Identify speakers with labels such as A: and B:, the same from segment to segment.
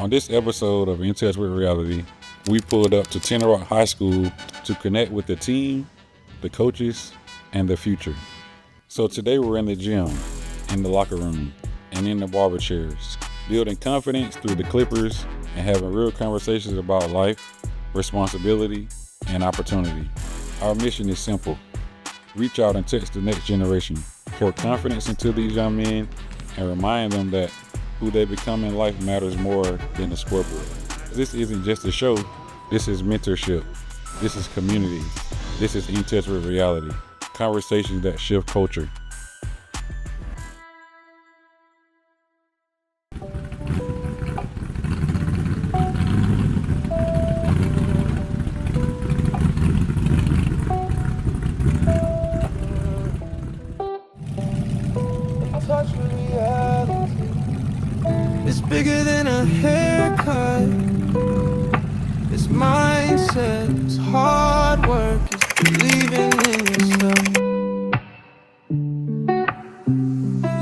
A: On this episode of In Touch with Reality, we pulled up to Tenor Rock High School to connect with the team, the coaches, and the future. So today we're in the gym, in the locker room, and in the barber chairs, building confidence through the clippers and having real conversations about life, responsibility, and opportunity. Our mission is simple. Reach out and touch the next generation, pour confidence into these young men, and remind them that who they become in life matters more than the scoreboard. This isn't just a show, this is mentorship, this is community, this is In Touch with Reality, conversations that shift culture.
B: Touch with reality. It's bigger than a haircut. It's mindset, it's hard work, it's believing in yourself.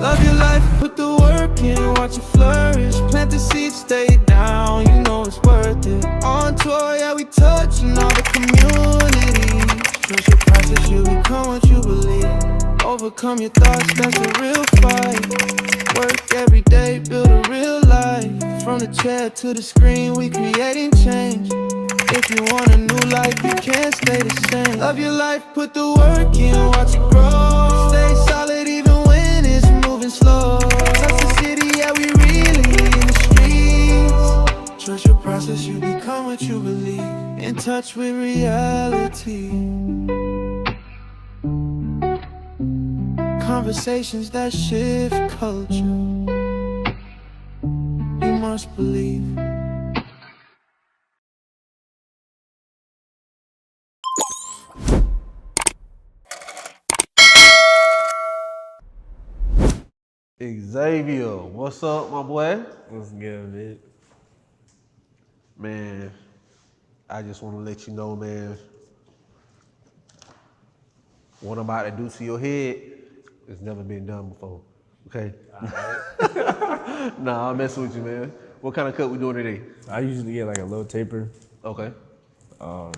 B: Love your life, put the work in, watch it flourish. Plant the seed, stay down, you know it's worth it. On tour, yeah, we touching all the community. Trust your process, you become what you believe. Overcome your thoughts, that's a real fight. Work every day, build a real life. From the chair to the screen, we creating change. If you want a new life, you can't stay the same. Love your life, put the work in, watch it grow. Stay solid even when it's moving slow. Touch the city, yeah, we really in the streets. Trust your process, you become what you believe. In touch with reality. Conversations that shift culture. You must believe.
C: Xavier, what's up, my boy?
D: What's good, bitch?
C: Man, I just want to let you know, man, what I'm about to do to your head has never been done before, okay? Right. Nah, I'm messing with you, man. What kind of cut we doing today?
D: I usually get like a little taper,
C: Okay.
D: and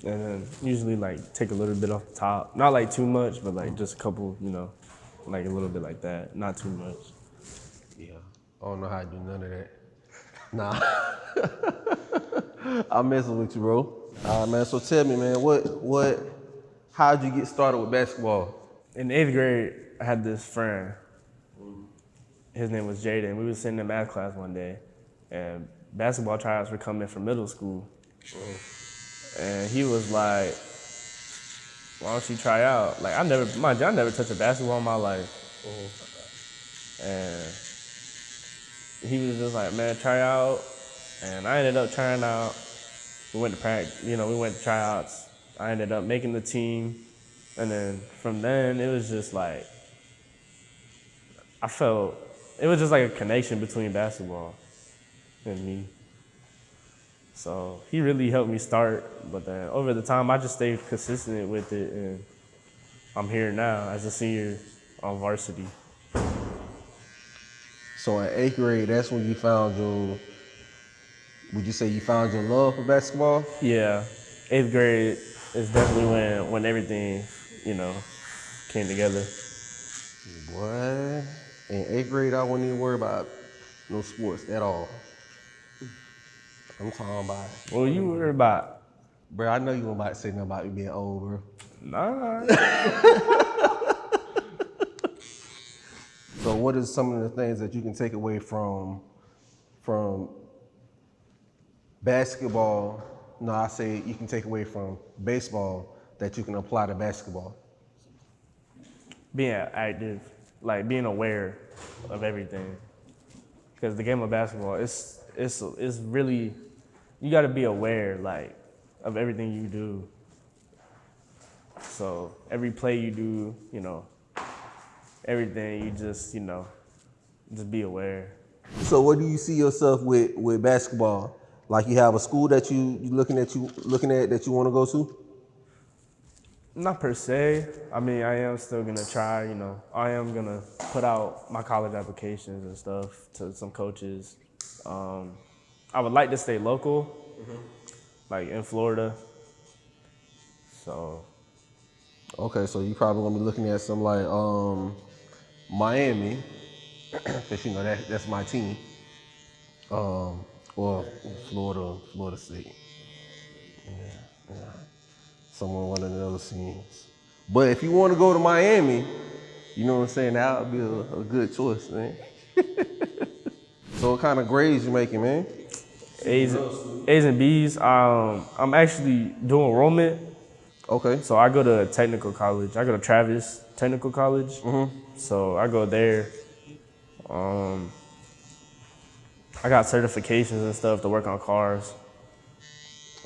D: then usually like take a little bit off the top. Not like too much, but like just a couple, you know, like a little bit like that. Not too much.
C: Yeah, I don't know how to do none of that. Nah. I'm messing with you, bro. All right, man, so tell me, man, how'd you get started with basketball?
D: In 8th grade, I had this friend. His name was Jaden. We was sitting in math class one day, and basketball tryouts were coming for middle school. And he was like, why don't you try out? Like, I never touched a basketball in my life. And he was just like, man, try out. And I ended up trying out. We went to practice, we went to tryouts. I ended up making the team. And then from then, it was just like, it was just like a connection between basketball and me. So he really helped me start, but then over the time, I just stayed consistent with it, and I'm here now as a senior on varsity.
C: So in 8th grade, that's when you found would you say you found your love for basketball?
D: Yeah, 8th grade is definitely when everything, came together.
C: Boy, in 8th grade, I wouldn't even worry about no sports at all. I'm talking about,
D: What were you worried about?
C: bro, I know you weren't about to say nothing about me being old, bro.
D: Nah.
C: So what is some of the things that you can take away from basketball? No, I say you can take away from baseball that you can apply to basketball.
D: Being active, like being aware of everything. Because the game of basketball, it's really, you got to be aware, like, of everything you do. So every play you do, everything, you just be aware.
C: So what do you see yourself with basketball? Like you have a school that you looking at that you want to go to?
D: Not per se. I mean, I am still gonna try, I am gonna put out my college applications and stuff to some coaches I would like to stay local, like in Florida. So
C: Okay, so you probably gonna be looking at some like Miami, cause you know that's my team. Or Florida State. Yeah. Somewhere one of those teams. But if you want to go to Miami, you know what I'm saying, that would be a good choice, man. So what kind of grades you making, man?
D: A's and B's. I'm actually doing enrollment.
C: Okay.
D: So I go to technical college. I go to Travis Technical College. So I go there. I got certifications and stuff to work on cars.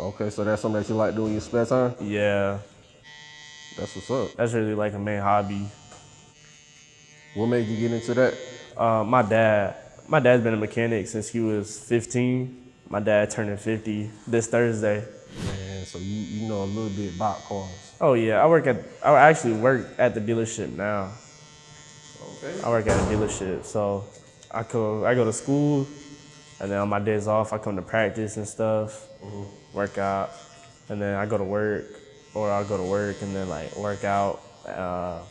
C: Okay, so that's something that you like doing in your spare time?
D: Yeah,
C: That's what's up.
D: that's really like a main hobby.
C: What made you get into that?
D: My dad's been a mechanic since he was 15. My dad turning 50 this Thursday.
C: Man, so you know a little bit about cars.
D: Oh yeah, I actually work at the dealership now.
C: Okay.
D: I work at a dealership, so I go to school, and then on my days off I come to practice and stuff, work out, and then I go to work, or I'll go to work and then like work out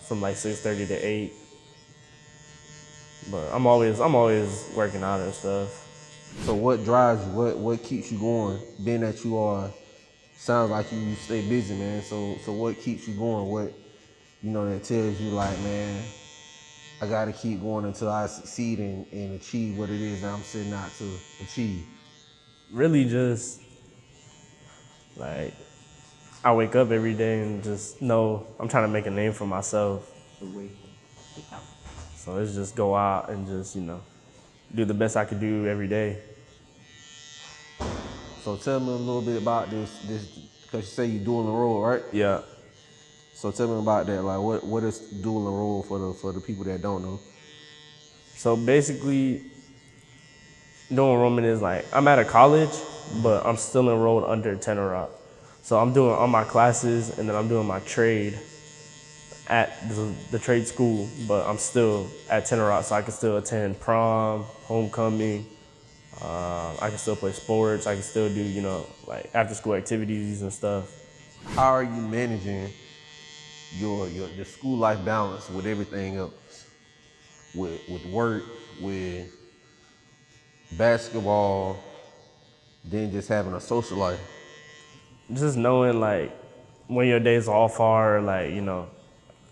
D: from like 6:30 to 8. But I'm always working out and stuff.
C: So what drives you? What keeps you going? Being that you are, sounds like you stay busy, man. So what keeps you going? What, you know, that tells you like, man, I gotta keep going until I succeed and achieve what it is that I'm setting out to achieve.
D: Really just like I wake up every day and just know I'm trying to make a name for myself. So it's just go out and just, you know, do the best I could do every day.
C: So tell me a little bit about this, because you say you dual enroll, right?
D: Yeah.
C: So tell me about that. Like, what is dual enroll for the people that don't know?
D: So basically, dual enrollment is like, I'm at a college, but I'm still enrolled under Tenor Rock. So I'm doing all my classes and then I'm doing my trade at the trade school, but I'm still at Tenor Rock, so I can still attend prom, homecoming. I can still play sports. I can still do, you know, like after school activities and stuff.
C: How are you managing your school life balance with everything else? With work, with basketball, then just having a social life?
D: Just knowing like when your days off are, like, you know,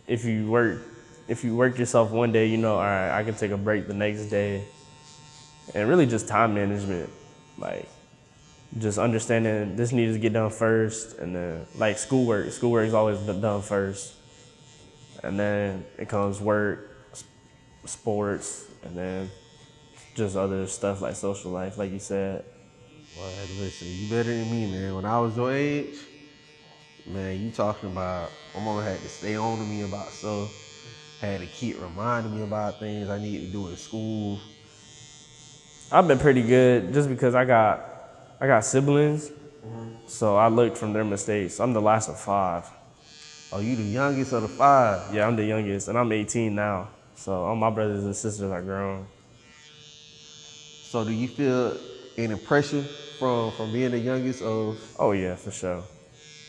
D: if you work yourself one day, you know, all right, I can take a break the next day. And really just time management, like just understanding this needs to get done first, and then like schoolwork is always done first. And then it comes work, sports, and then just other stuff like social life, like you said.
C: Well, listen, you better than me, man. When I was your age, man, you talking about, my mama had to stay on to me about stuff, had to keep reminding me about things I need to do in school.
D: I've been pretty good just because I got siblings, so I looked from their mistakes. I'm the last of 5.
C: Oh, you the youngest of the 5?
D: Yeah, I'm the youngest, and I'm 18 now. So all my brothers and sisters are grown.
C: So do you feel any pressure from being the youngest of?
D: Oh yeah, for sure.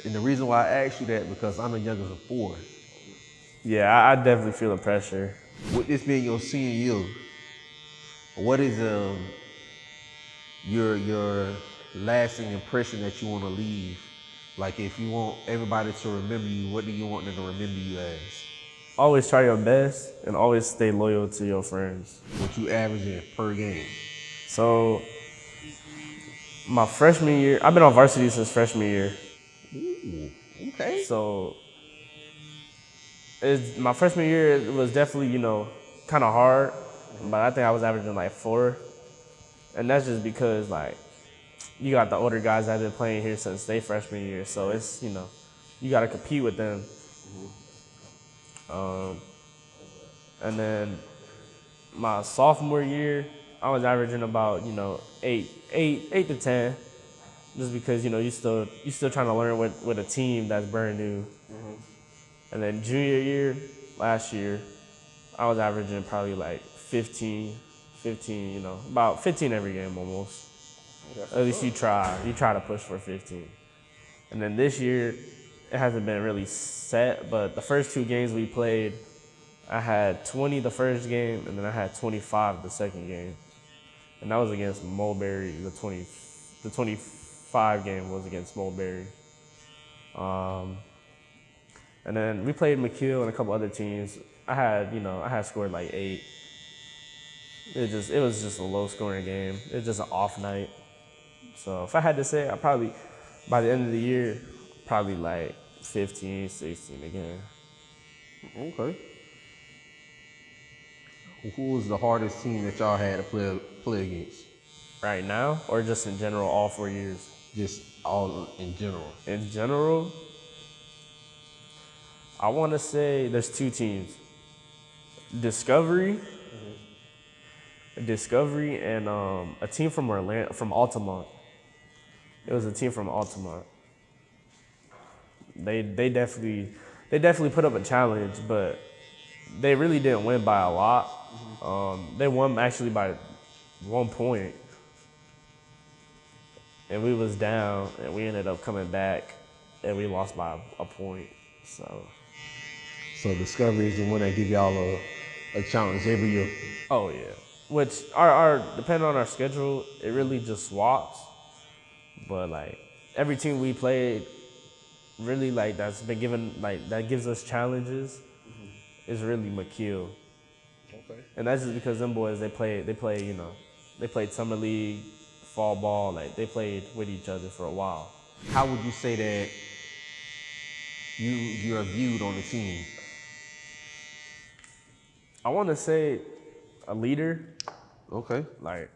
C: And the reason why I asked you that, because I'm the youngest of 4.
D: Yeah, I definitely feel the pressure.
C: With this being your senior year, what is your lasting impression that you want to leave? Like, if you want everybody to remember you, what do you want them to remember you as?
D: Always try your best and always stay loyal to your friends.
C: What you averaging per game?
D: So my freshman year, I've been on varsity since freshman year.
C: Ooh, okay.
D: So my freshman year, it was definitely, you know, kind of hard, but I think I was averaging like 4. And that's just because, like, you got the older guys that have been playing here since they freshman year, so it's, you know, you got to compete with them. And then my sophomore year, I was averaging about, you know, 8 to 10, just because, you know, you still trying to learn with a team that's brand new. And then junior year, last year, I was averaging probably like 15 15, you know, about 15 every game almost. At least you try to push for 15. And then this year, it hasn't been really set, but the first 2 games we played, I had 20 the first game, and then I had 25 the second game. And that was against Mulberry. The 25 game was against Mulberry. And then we played McKeel and a couple other teams. I had scored like 8. It was just a low scoring game. It was just an off night. So if I had to say, I probably, by the end of the year, probably like 15, 16 again.
C: Okay. Who was the hardest team that y'all had to play against?
D: Right now, or just in general, all 4 years?
C: Just all in general.
D: In general, I want to say there's 2 teams. Discovery and a team from Altamont. It was a team from Altamont. They definitely put up a challenge, but they really didn't win by a lot. They won actually by 1 point, and we was down, and we ended up coming back, and we lost by a point. So
C: Discovery is the one that give y'all a challenge every year.
D: oh yeah, which our depending on our schedule, it really just swaps. But like every team we played, really like that's been given like that gives us challenges, is really McKeel.
C: Okay.
D: And that's just because them boys they played summer league, fall ball, like they played with each other for a while.
C: How would you say that you're viewed on the team?
D: I want to say a leader.
C: Okay.
D: Like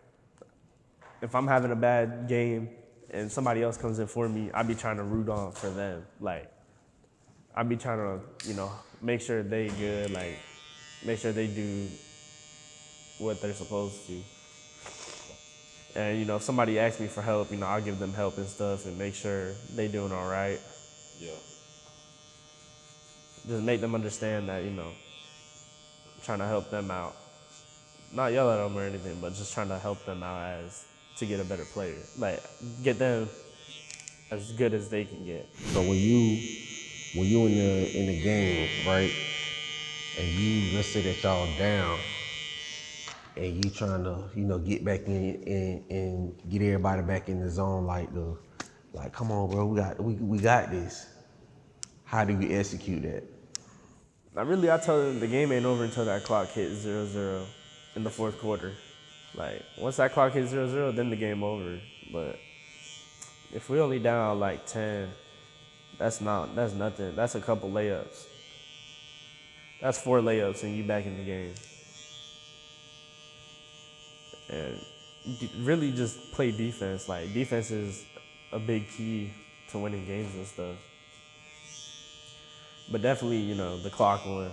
D: if I'm having a bad game and somebody else comes in for me, I'd be trying to root on for them. Like I'd be trying to make sure they good, like make sure they do what they're supposed to. And if somebody asks me for help, I'll give them help and stuff and make sure they doing all right.
C: Yeah.
D: Just make them understand that, trying to help them out. Not yell at them or anything, but just trying to help them out to get a better player. Like get them as good as they can get.
C: So when you in the game, right, and let's say that y'all down, and you trying to get back in and get everybody back in the zone, like come on, bro, we got this. How do you execute that?
D: I tell them the game ain't over until that clock hits 0-0 in the fourth quarter. Like once that clock hits 0-0, then the game over. But if we only down like 10, that's nothing. That's a couple layups. That's 4 layups and you back in the game. And really just play defense. Like defense is a big key to winning games and stuff. But definitely, the clock one.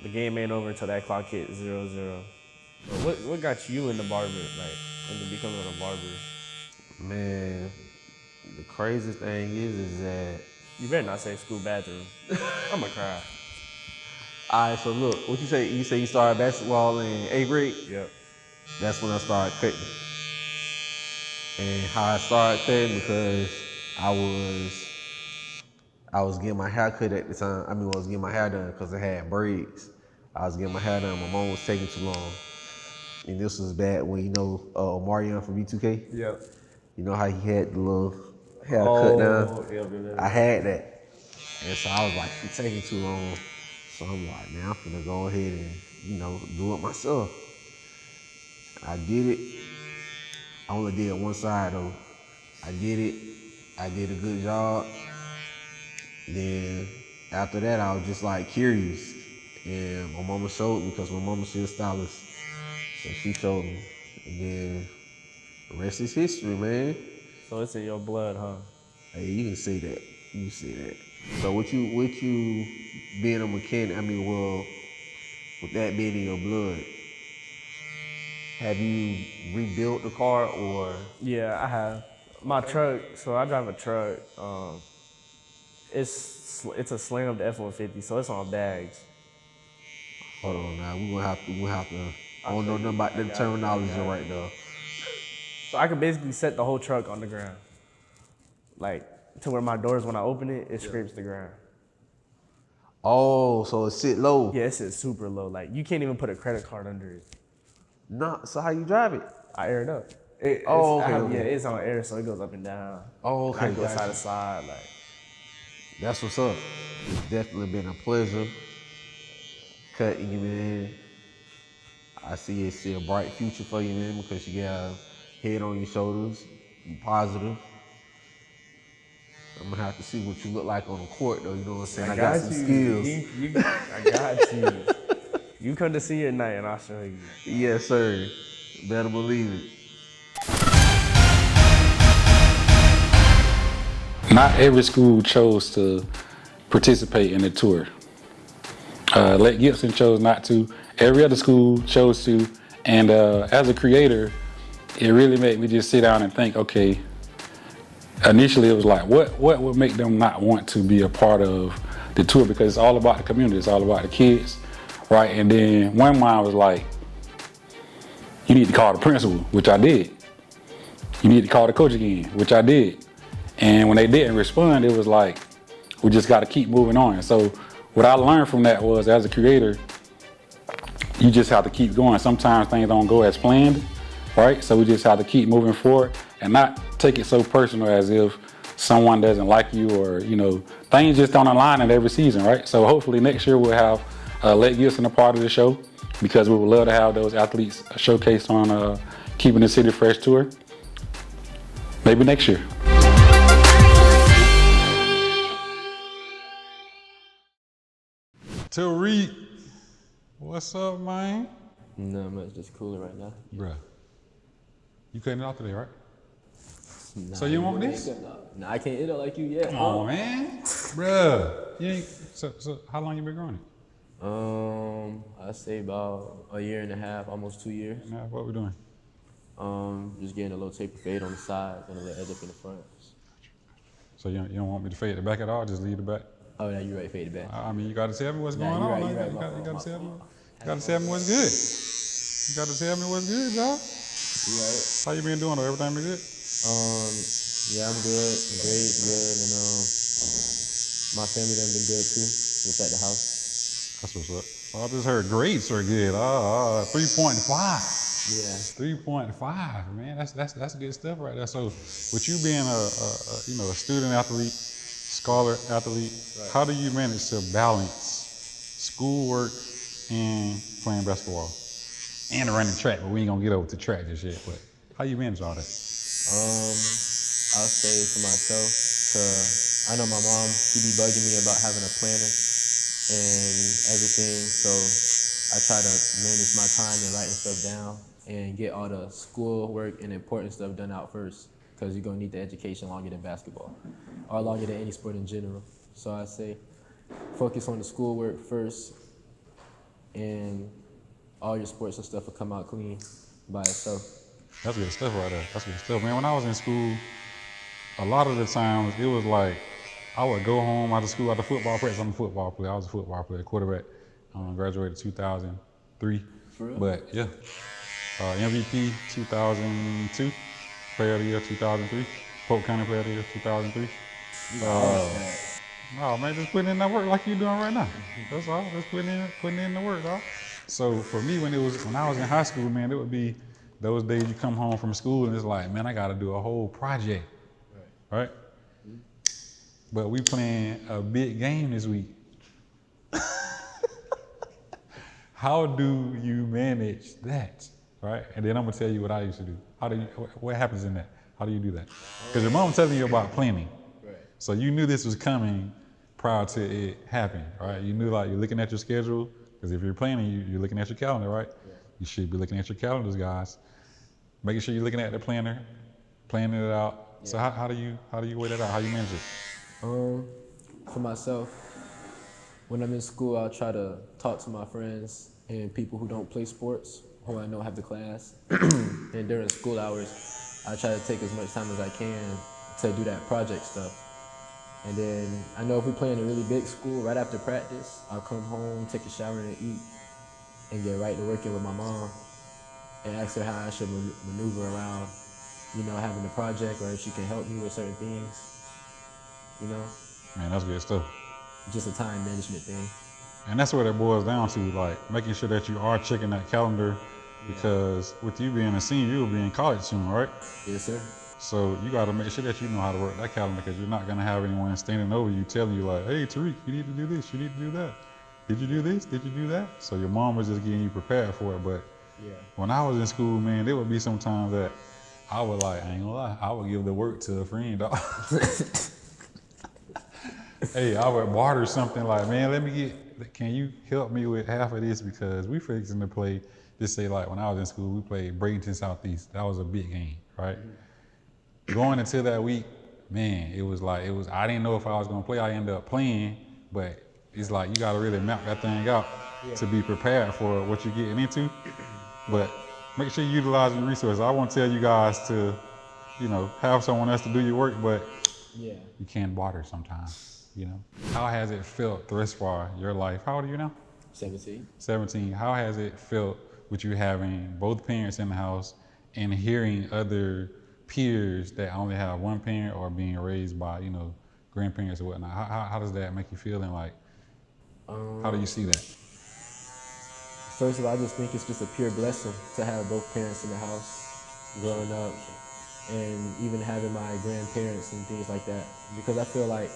D: The game ain't over until that clock hits 0-0. But what got you in the barber, like into becoming a barber?
C: Man, the craziest thing is that
D: You better not say school bathroom. I'ma cry.
C: all right, so look, what you say? You say you started basketball in 8th grade?
D: Yep.
C: That's when I started cutting. And how I started cutting, because I was getting my hair cut at the time. I was getting my hair done because I had braids. I was getting my hair done. My mom was taking too long. And this was back when, Omarion from B2K?
D: Yep.
C: You know how he had the little hair cut down?
D: Yep.
C: I had that. And so I was like, she's taking too long. So I'm like, man, I'm finna go ahead and, do it myself. I did it. I only did one side though. I did it. I did a good job. Then after that, I was just like curious. And my mama showed me, because my mama, she's a stylist. So she showed me. And then the rest is history, man.
D: So it's in your blood, huh?
C: Hey, you can say that. You can say that. So with you being a mechanic, with that being in your blood, have you rebuilt the car or?
D: Yeah, I have. My truck, so I drive a truck. It's a slammed F-150, so it's on bags.
C: Hold on now, we're gonna have to I don't know nothing about the terminology right now.
D: So I could basically set the whole truck on the ground. Like, to where my doors, when I open it, it scrapes the ground.
C: Oh, so it sit low.
D: Yeah, it's super low. Like, you can't even put a credit card under it.
C: Nah, so how you drive it?
D: I air it up.
C: Okay.
D: Yeah, it's on air, so it goes up and down.
C: Oh, okay,
D: I go
C: gotcha.
D: side to side, like.
C: That's what's up. It's definitely been a pleasure cutting you, man. I see a bright future for you, man, because you got a head on your shoulders. You positive. I'm gonna have to see what you look like on the court, though. You know what I'm saying? I got some skills.
D: I got you. You come to see it at night, and I'll show you.
C: Yes, sir. Better believe it.
A: Not every school chose to participate in the tour. Lake Gibson chose not to. Every other school chose to. And as a creator, it really made me just sit down and think, okay, initially it was like, what would make them not want to be a part of the tour? Because it's all about the community, it's all about the kids, right? And then one mind was like, you need to call the principal, which I did. You need to call the coach again, which I did. And when they didn't respond, it was like, we just got to keep moving on. So what I learned from that was, as a creator, you just have to keep going. Sometimes things don't go as planned, right? So we just have to keep moving forward and not take it so personal as if someone doesn't like you, or, you know, things just don't align in every season, right? So hopefully next year we'll have Lake Gibson a part of the show, because we would love to have those athletes showcased on Keeping the City Fresh tour. Maybe next year. Tariq, what's up, man?
E: No, much, just cooling right now.
A: Bruh, you cutting it off today, right?
E: Nah,
A: So you want this?
E: Nah, I can't eat it like you yet.
A: Come on, man. Bruh, you ain't, so how long you been growing it?
E: I say about a year and a half, almost 2 years.
A: Now, what we doing?
E: Just getting a little taper fade on the sides and a little edge up in the front.
A: So you don't want me to fade the back at all? Just leave the back?
E: Oh, yeah, you're right, fade it back.
A: I mean, you got to tell me what's
E: Nah,
A: going
E: you
A: on.
E: right, you right.
A: You got to tell me. You got to tell me what's good. You got to tell me what's good, dog.
E: You right?
A: How you been doing? Though? Everything been good?
E: Yeah, I'm good. Great, good, and my family done been good too. Just at the house.
A: That's what's up. Oh, I just heard grades are good. 3.5.
E: Yeah.
A: 3.5, man. That's good stuff right there. So, with you being a student athlete, scholar athlete, right, how do you manage to balance schoolwork and playing basketball and running track? But we ain't gonna get over to track just yet. But how you manage all that?
E: I'll say for myself, I know my mom, she be bugging me about having a planner and everything, so I try to manage my time and writing stuff down and get all the school work and important stuff done out first, because you're gonna need the education longer than basketball, or longer than any sport in general. So I say focus on the school work first, and all your sports and stuff will come out clean by itself.
A: That's good stuff right there. That's good stuff, man. When I was in school, a lot of the times it was like I would go home out of school, after football practice. I'm a football player. I was a football player, quarterback. Graduated 2003.
E: For real?
A: But yeah, MVP 2002, Player of the Year 2003, Polk County Player of the Year 2003. Oh man, just putting in that work like you're doing right now. That's all. Just putting in the work, dog. So for me, when I was in high school, man, it would be those days you come home from school and it's like, man, I got to do a whole project, right? But we playing a big game this week. How do you manage that, right? And then I'm gonna tell you what I used to do. What happens in that? How do you do that? Because your mom telling you about planning.
E: Right.
A: So you knew this was coming prior to it happening, right? You knew, like, you're looking at your schedule, because if you're planning, you're looking at your calendar, right? Yeah. You should be looking at your calendars, guys. Making sure you're looking at the planner, planning it out. Yeah. So how do you weigh that out? How you manage it?
E: For myself, when I'm in school, I'll try to talk to my friends and people who don't play sports, who I know have the class. And during school hours, I try to take as much time as I can to do that project stuff. And then I know if we play in a really big school, right after practice, I'll come home, take a shower and eat, and get right to working with my mom. and ask her how I should maneuver around, having a project, or if she can help me with certain things,
A: Man, that's good stuff.
E: just a time management thing.
A: And that's what it boils down to, like making sure that you are checking that calendar, because with you being a senior, you'll be in college soon, right?
E: Yes, sir.
A: So you got to make sure that you know how to work that calendar, because you're not going to have anyone standing over you telling you like, hey, Tariq, you need to do this, you need to do that. Did you do this? Did you do that? So your mom was just getting you prepared for it. But when I was in school, man, there would be some times that I would I ain't gonna lie, I would give the work to a friend, dog. Hey, I would barter something like, man, can you help me with half of this, because we fixing to play, just say like when I was in school, we played Bradenton Southeast. That was a big game, right? Going into that week, man, it was I didn't know if I was gonna play. I ended up playing, but it's like you gotta really map that thing out to be prepared for what you're getting into. But make sure you utilize your resources. I won't tell you guys to, have someone else to do your work, but you can barter sometimes. How has it felt thus far your life? How old are you now?
E: 17.
A: 17. How has it felt with you having both parents in the house and hearing other peers that only have one parent or being raised by, grandparents or whatnot? How does that make you feel, and how do you see that?
E: First of all, I just think it's just a pure blessing to have both parents in the house growing up, and even having my grandparents and things like that. Because I feel like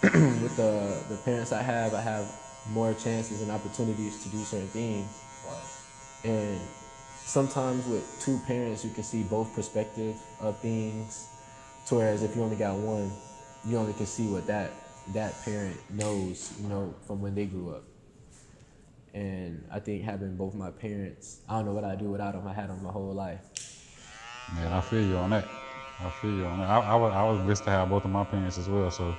E: with the parents I have more chances and opportunities to do certain things. And sometimes with two parents, you can see both perspectives of things. Whereas if you only got one, you only can see what that parent knows, from when they grew up. And I think having both my parents, I don't know what I'd do without them. I had them my whole life.
A: Man, I feel you on that. I was blessed to have both of my parents as well, so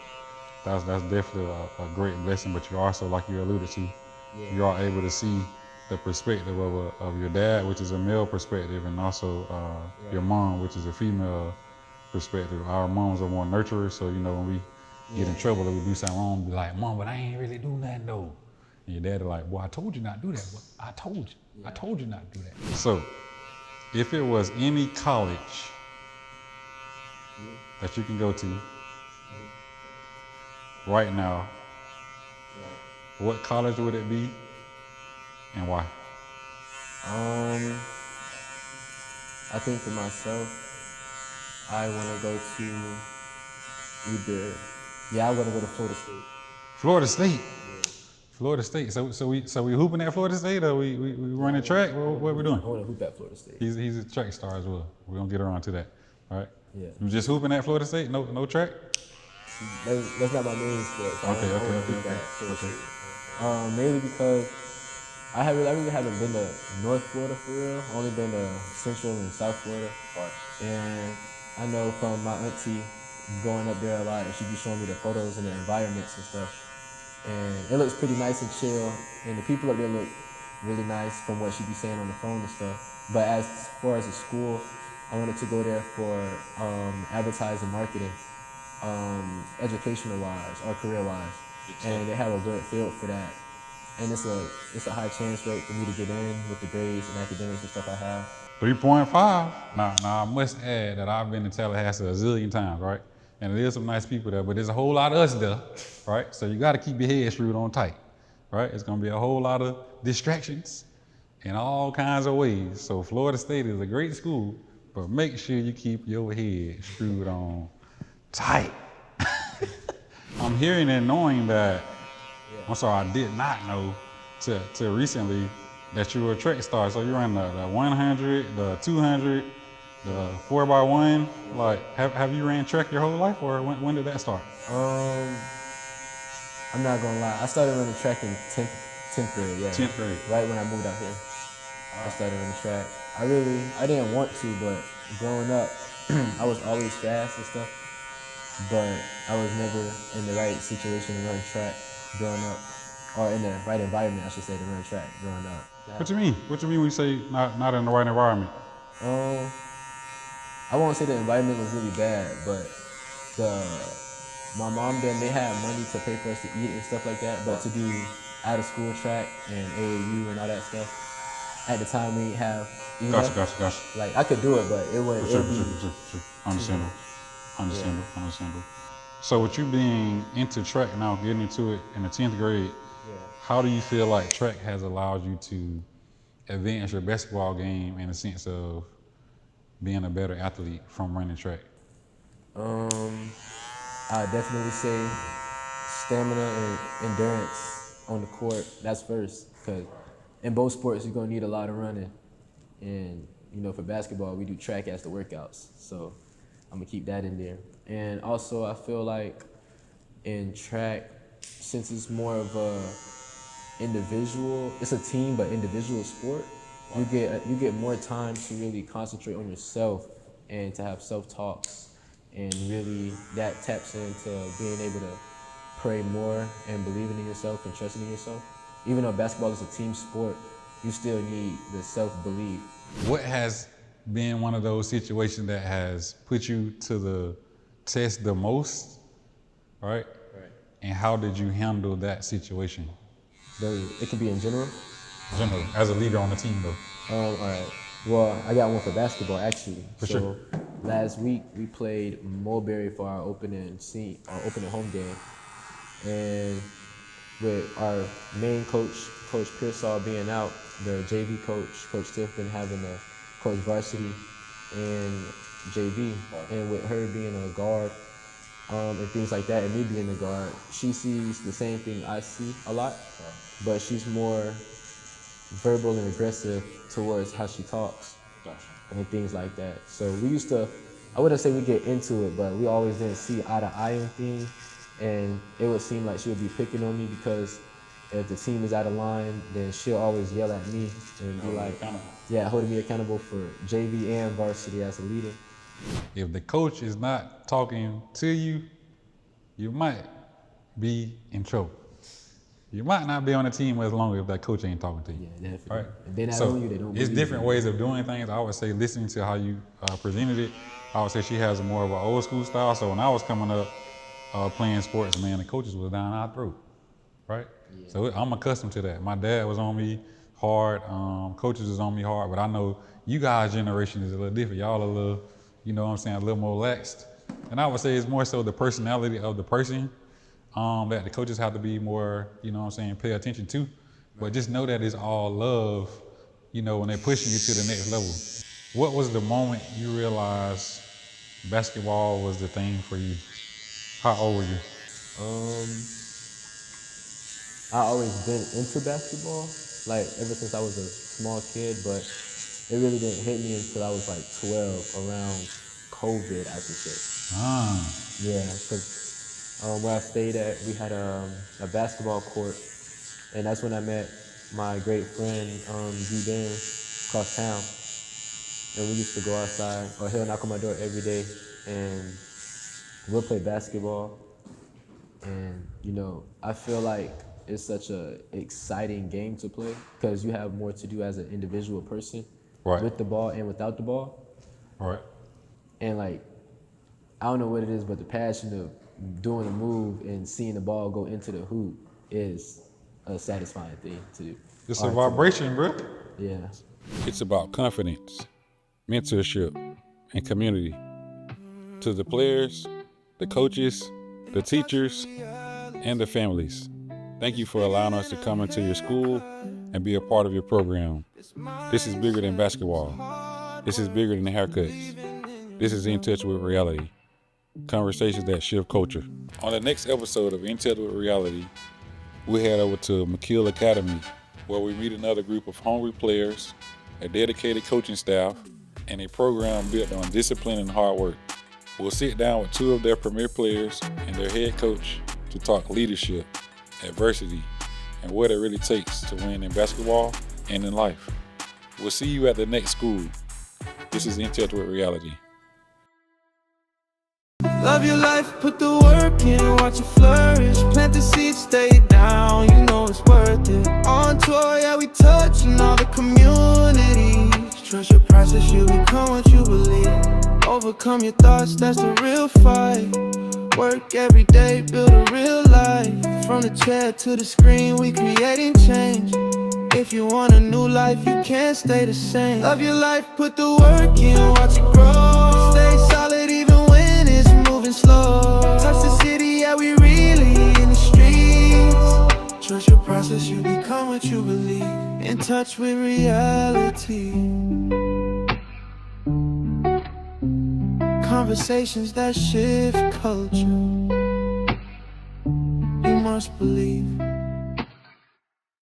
A: that's definitely a great blessing. But you're also, like you alluded to, you are able to see the perspective of your dad, which is a male perspective, and also your mom, which is a female perspective. Our moms are more nurturers, so when we get in trouble or we do something wrong, be like, Mom, but I ain't really do nothing though. And your dad are like, boy, I told you not to do that. I told you. I told you not to do that. So, if it was any college that you can go to right now, what college would it be and why?
E: I think for myself, I want to go to I want to go to Florida State.
A: Florida State. Florida State. So we hooping at Florida State, or we running track? What are we doing?
E: I want to hoop at Florida State.
A: He's a track star as well. We're gonna get around to that. All right.
E: Yeah.
A: You just hooping at Florida State? No track?
E: That's not my main sport. So
A: Okay.
E: I wanna hoop at Florida State. Mainly because I really haven't been to North Florida for real. I've only been to Central and South Florida. And I know from my auntie going up there a lot, and she be showing me the photos and the environments and stuff. And it looks pretty nice and chill, and the people up there look really nice from what she be saying on the phone and stuff. But as far as the school, I wanted to go there for advertising, marketing, educational wise or career wise, and they have a good field for that. And it's a high chance rate for me to get in with the grades and academics and stuff I have.
A: 3.5. Now I must add that I've been to Tallahassee a zillion times, right? And there's some nice people there, but there's a whole lot of us there, right? So you got to keep your head screwed on tight, right? It's gonna be a whole lot of distractions in all kinds of ways. So Florida State is a great school, but make sure you keep your head screwed on tight. I'm hearing and knowing that, I did not know till recently that you were a track star. So you ran the 100, the 200, the 4x1. Like, have you ran track your whole life, or when did that start?
E: I'm not gonna lie. I started running track in 10th grade, yeah.
A: 10th grade.
E: Right when I moved out here. I started running track. I didn't want to, but growing up, I was always fast and stuff. But I was never in the right situation to run track growing up. Or in the right environment, I should say, to run track growing up.
A: What you mean? What you mean when you say not in the right environment?
E: I won't say the environment was really bad, but my mom they had money to pay for us to eat and stuff like that, but to do out of school track and AAU and all that stuff, at the time we didn't have. You
A: Gotcha,
E: know?
A: gotcha.
E: Like I could do it, but it wouldn't.
A: For sure,
E: It'd
A: for
E: be,
A: sure, for sure. Understandable. So with you being into track now, getting into it in the 10th grade, how do you feel like track has allowed you to advance your basketball game in the sense of being a better athlete from running track?
E: I definitely say stamina and endurance on the court. That's first, because in both sports you're gonna need a lot of running, and you know for basketball we do track as the workouts. So I'm gonna keep that in there. And also I feel like in track, since it's more of a individual, it's a team but individual sport, you get more time to really concentrate on yourself and to have self-talks, and really that taps into being able to pray more and believing in yourself and trusting in yourself. Even though basketball is a team sport, you still need the self-belief.
A: What has been one of those situations that has put you to the test the most, right? And how did you handle that situation?
E: It can be in general.
A: Generally, as a leader on the team though.
E: All right. Well, I got one for basketball actually.
A: For sure.
E: Last week we played Mulberry for our opening home game, and with our main coach, Coach Pearsall, being out, the JV coach, Coach Tiff, been having a coach varsity and JV, and with her being a guard and things like that, and me being a guard, she sees the same thing I see a lot, but she's more verbal and aggressive towards how she talks and things like that. So we used to, I wouldn't say we get into it, but we always didn't see eye to eye on things, and it would seem like she would be picking on me because if the team is out of line, then she'll always yell at me and be like, holding me accountable for JV and varsity as a leader.
A: If the coach is not talking to you, you might be in trouble. You might not be on the team as long as that coach ain't talking to you.
E: Yeah, definitely.
A: Right?
E: If they're not
A: So
E: on you, they don't
A: it's
E: believe
A: different
E: you.
A: ways of doing things. I would say listening to how you presented it, I would say she has more of an old school style. So when I was coming up playing sports, man, the coaches was down our throat, right? Yeah. So I'm accustomed to that. My dad was on me hard, coaches was on me hard, but I know you guys' generation is a little different. Y'all a little, you know what I'm saying, a little more laxed. And I would say it's more so the personality of the person that the coaches have to be more, you know what I'm saying, pay attention to. But just know that it's all love, you know, when they're pushing you to the next level. What was the moment you realized basketball was the thing for you? How old were you?
E: I always been into basketball, like ever since I was a small kid, but it really didn't hit me until I was like 12, around COVID, I should say. Yeah, because where I stayed at, we had a basketball court, and that's when I met my great friend, D. Dan, across town. And we used to go outside, or he'll knock on my door every day, and we'll play basketball. And, you know, I feel like it's such a exciting game to play because you have more to do as an individual person with the ball and without the ball.
A: Right.
E: And like, I don't know what it is, but the passion of doing a move and seeing the ball go into the hoop is a satisfying thing to do.
A: It's a vibration, bro.
E: Yeah.
A: It's about confidence, mentorship, and community. To the players, the coaches, the teachers, and the families, thank you for allowing us to come into your school and be a part of your program. This is bigger than basketball. This is bigger than haircuts. This is In Touch with Reality. Conversations that shift culture. On the next episode of In Touch with Reality, we head over to McKeel Academy, where we meet another group of hungry players, a dedicated coaching staff, and a program built on discipline and hard work. We'll sit down with two of their premier players and their head coach to talk leadership, adversity, and what it really takes to win in basketball and in life. We'll see you at the next school. This is In Touch with Reality.
B: Love your life, put the work in, watch it flourish. Plant the seeds, stay down, you know it's worth it. On tour, yeah, we touching all the communities. Trust your process, you become what you believe. Overcome your thoughts, that's the real fight. Work every day, build a real life. From the chair to the screen, we creating change. If you want a new life, you can't stay the same. Love your life, put the work in, watch it grow. Stay solid even when it's moving slow. Touch the city, yeah, we really in the streets. Trust your process, you become what you believe. In touch with reality. Conversations that shift culture. You must believe.